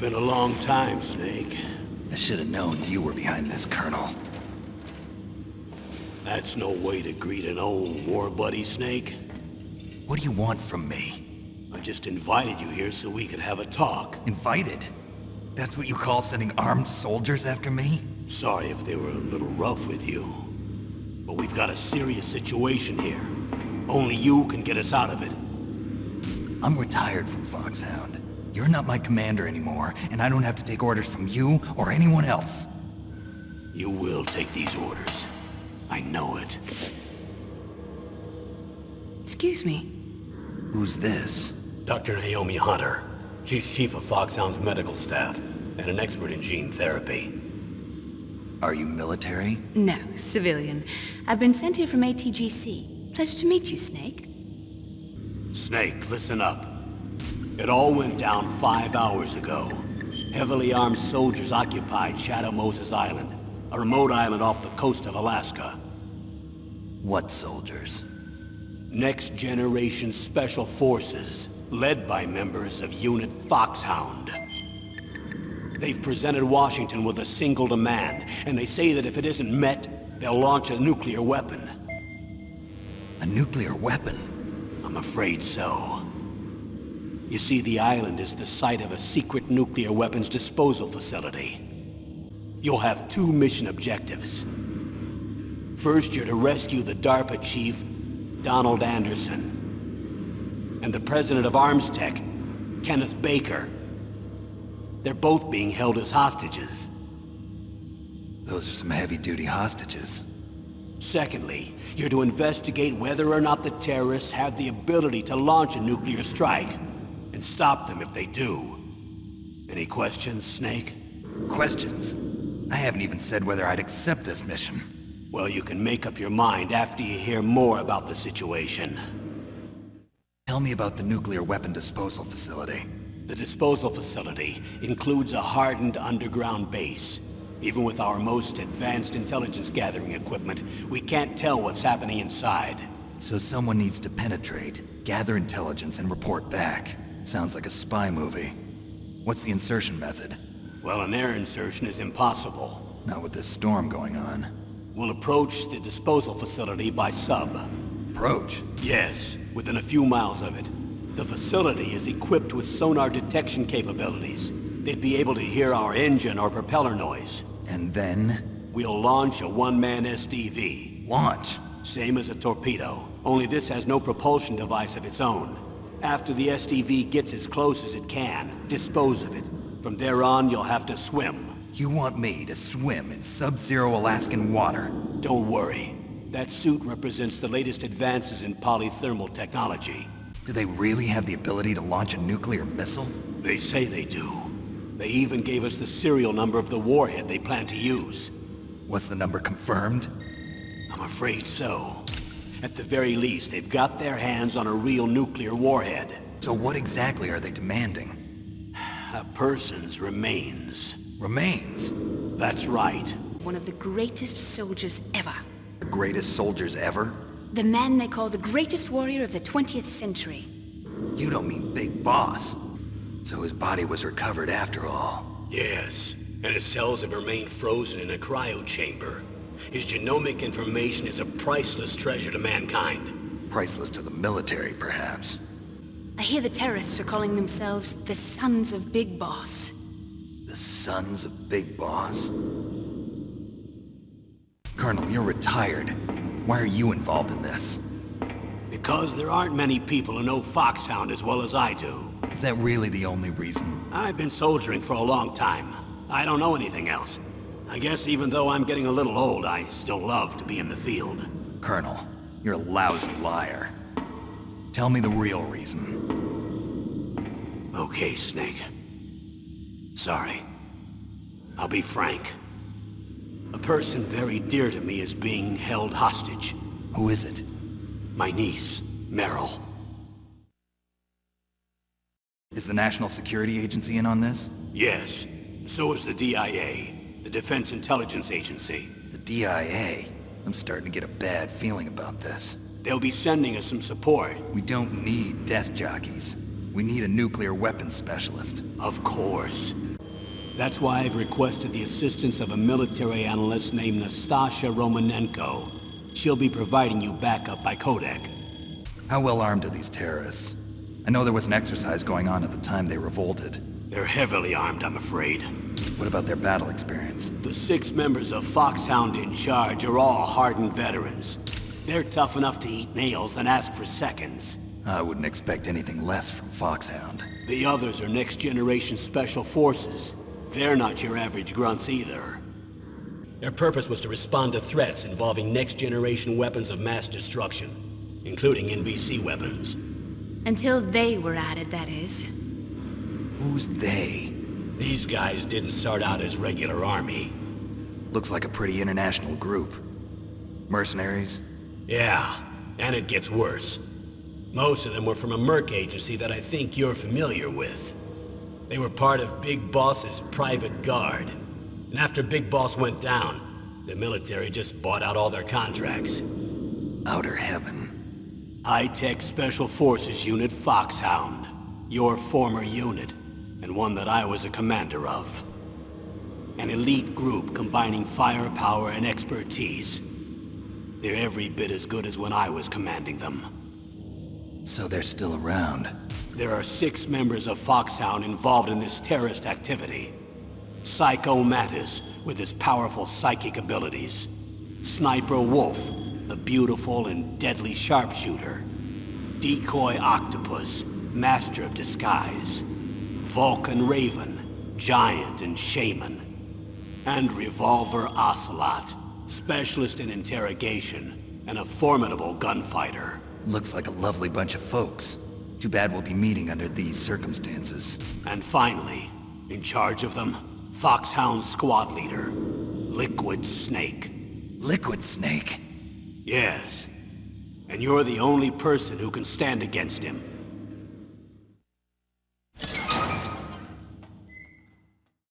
been a long time, Snake. I should have known you were behind this, Colonel. That's no way to greet an old war buddy, Snake. What do you want from me? I just invited you here so we could have a talk. Invited? That's what you call sending armed soldiers after me? Sorry if they were a little rough with you. But we've got a serious situation here. Only you can get us out of it. I'm retired from FOXHOUND. You're not my commander anymore, and I don't have to take orders from you or anyone else. You will take these orders. I know it. Excuse me. Who's this? Dr. Naomi Hunter. She's chief of FOXHOUND's medical staff, and an expert in gene therapy. Are you military? No, civilian. I've been sent here from ATGC. Pleasure to meet you, Snake. Snake, listen up. It all went down 5 hours ago. Heavily armed soldiers occupied Shadow Moses Island, a remote island off the coast of Alaska. What soldiers? Next Generation Special Forces, led by members of Unit FOXHOUND. They've presented Washington with a single demand, and they say that if it isn't met, they'll launch a nuclear weapon. A nuclear weapon? I'm afraid so. You see, the island is the site of a secret nuclear weapons disposal facility. You'll have 2 mission objectives. First, you're to rescue the DARPA chief, Donald Anderson, and the president of Arms Tech, Kenneth Baker. They're both being held as hostages. Those are some heavy-duty hostages. Secondly, you're to investigate whether or not the terrorists have the ability to launch a nuclear strike, and stop them if they do. Any questions, Snake? Questions? I haven't even said whether I'd accept this mission. Well, you can make up your mind after you hear more about the situation. Tell me about the nuclear weapon disposal facility. The disposal facility includes a hardened underground base. Even with our most advanced intelligence gathering equipment, we can't tell what's happening inside. So someone needs to penetrate, gather intelligence, and report back. Sounds like a spy movie. What's the insertion method? Well, an air insertion is impossible. Not with this storm going on. We'll approach the disposal facility by sub. Approach? Yes, within a few miles of it. The facility is equipped with sonar detection capabilities. They'd be able to hear our engine or propeller noise. And then? We'll launch a one-man SDV. Launch? Same as a torpedo, only this has no propulsion device of its own. After the SDV gets as close as it can, dispose of it. From there on, you'll have to swim. You want me to swim in sub-zero Alaskan water? Don't worry. That suit represents the latest advances in polythermal technology. Do they really have the ability to launch a nuclear missile? They say they do. They even gave us the serial number of the warhead they plan to use. Was the number confirmed? I'm afraid so. At the very least, they've got their hands on a real nuclear warhead. So what exactly are they demanding? A person's remains. Remains? That's right. One of the greatest soldiers ever. The greatest soldiers ever? The man they call the greatest warrior of the 20th century. You don't mean Big Boss. So his body was recovered after all. Yes, and his cells have remained frozen in a cryo chamber. His genomic information is a priceless treasure to mankind. Priceless to the military, perhaps. I hear the terrorists are calling themselves the Sons of Big Boss. The Sons of Big Boss? Colonel, you're retired. Why are you involved in this? Because there aren't many people who know FOXHOUND as well as I do. Is that really the only reason? I've been soldiering for a long time. I don't know anything else. I guess even though I'm getting a little old, I still love to be in the field. Colonel, you're a lousy liar. Tell me the real reason. Okay, Snake. Sorry. I'll be frank. A person very dear to me is being held hostage. Who is it? My niece, Meryl. Is the National Security Agency in on this? Yes. So is the DIA, the Defense Intelligence Agency. The DIA? I'm starting to get a bad feeling about this. They'll be sending us some support. We don't need desk jockeys. We need a nuclear weapons specialist. Of course. That's why I've requested the assistance of a military analyst named Nastasha Romanenko. She'll be providing you backup by codec. How well armed are these terrorists? I know there was an exercise going on at the time they revolted. They're heavily armed, I'm afraid. What about their battle experience? The 6 members of FOXHOUND in charge are all hardened veterans. They're tough enough to eat nails and ask for seconds. I wouldn't expect anything less from FOXHOUND. The others are next-generation special forces. They're not your average grunts either. Their purpose was to respond to threats involving next-generation weapons of mass destruction, including NBC weapons. Until they were added, that is. Who's they? These guys didn't start out as regular army. Looks like a pretty international group. Mercenaries? Yeah, and it gets worse. Most of them were from a merc agency that I think you're familiar with. They were part of Big Boss's private guard. And after Big Boss went down, the military just bought out all their contracts. Outer heaven. High-tech Special Forces Unit FOXHOUND. Your former unit, and one that I was a commander of. An elite group combining firepower and expertise. They're every bit as good as when I was commanding them. So they're still around. There are 6 members of FOXHOUND involved in this terrorist activity. Psycho Mantis, with his powerful psychic abilities. Sniper Wolf, the beautiful and deadly sharpshooter. Decoy Octopus, master of disguise. Vulcan Raven, giant and shaman. And Revolver Ocelot, specialist in interrogation and a formidable gunfighter. Looks like a lovely bunch of folks. Too bad we'll be meeting under these circumstances. And finally, in charge of them, FOXHOUND squad leader, Liquid Snake. Liquid Snake? Yes. And you're the only person who can stand against him.